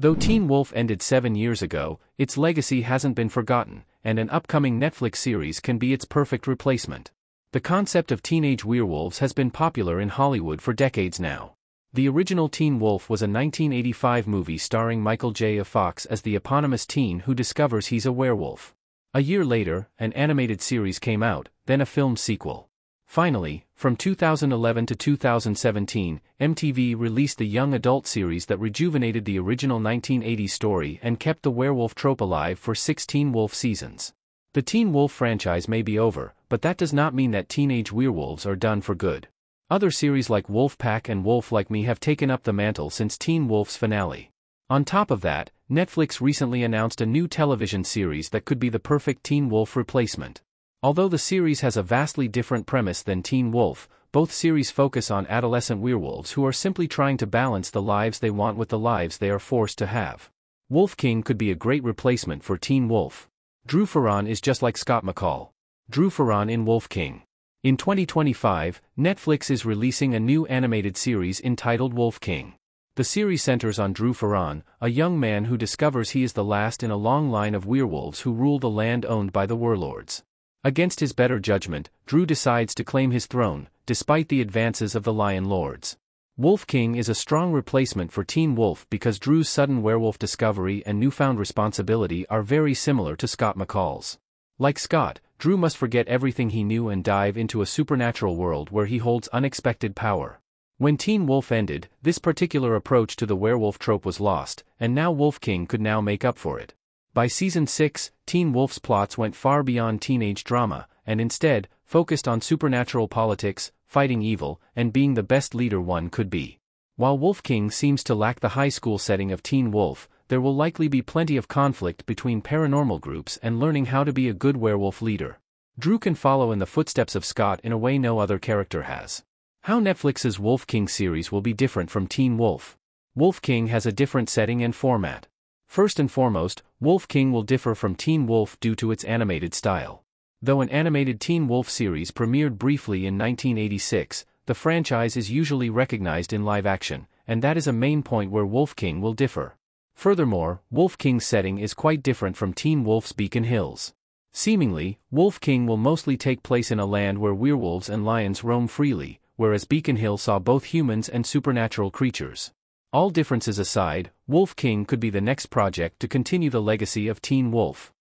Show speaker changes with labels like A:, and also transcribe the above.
A: Though Teen Wolf ended 7 years ago, its legacy hasn't been forgotten, and an upcoming Netflix series can be its perfect replacement. The concept of teenage werewolves has been popular in Hollywood for decades now. The original Teen Wolf was a 1985 movie starring Michael J. Fox as the eponymous teen who discovers he's a werewolf. A year later, an animated series came out, then a film sequel. Finally, from 2011 to 2017, MTV released the young adult series that rejuvenated the original 1980s story and kept the werewolf trope alive for 6 Teen Wolf seasons. The Teen Wolf franchise may be over, but that does not mean that teenage werewolves are done for good. Other series like Wolfpack and Wolf Like Me have taken up the mantle since Teen Wolf's finale. On top of that, Netflix recently announced a new television series that could be the perfect Teen Wolf replacement. Although the series has a vastly different premise than Teen Wolf, both series focus on adolescent werewolves who are simply trying to balance the lives they want with the lives they are forced to have. Wolf King could be a great replacement for Teen Wolf. Drew Ferran is just like Scott McCall. Drew Ferran in Wolf King. In 2025, Netflix is releasing a new animated series entitled Wolf King. The series centers on Drew Ferran, a young man who discovers he is the last in a long line of werewolves who rule the land owned by the warlords. Against his better judgment, Drew decides to claim his throne, despite the advances of the Lion Lords. Wolf King is a strong replacement for Teen Wolf because Drew's sudden werewolf discovery and newfound responsibility are very similar to Scott McCall's. Like Scott, Drew must forget everything he knew and dive into a supernatural world where he holds unexpected power. When Teen Wolf ended, this particular approach to the werewolf trope was lost, and now Wolf King could now make up for it. By season 6, Teen Wolf's plots went far beyond teenage drama, and instead, focused on supernatural politics, fighting evil, and being the best leader one could be. While Wolf King seems to lack the high school setting of Teen Wolf, there will likely be plenty of conflict between paranormal groups and learning how to be a good werewolf leader. Drew can follow in the footsteps of Scott in a way no other character has. How Netflix's Wolf King series will be different from Teen Wolf. Wolf King has a different setting and format. First and foremost, Wolf King will differ from Teen Wolf due to its animated style. Though an animated Teen Wolf series premiered briefly in 1986, the franchise is usually recognized in live action, and that is a main point where Wolf King will differ. Furthermore, Wolf King's setting is quite different from Teen Wolf's Beacon Hills. Seemingly, Wolf King will mostly take place in a land where werewolves and lions roam freely, whereas Beacon Hill saw both humans and supernatural creatures. All differences aside, Wolf King could be the next project to continue the legacy of Teen Wolf.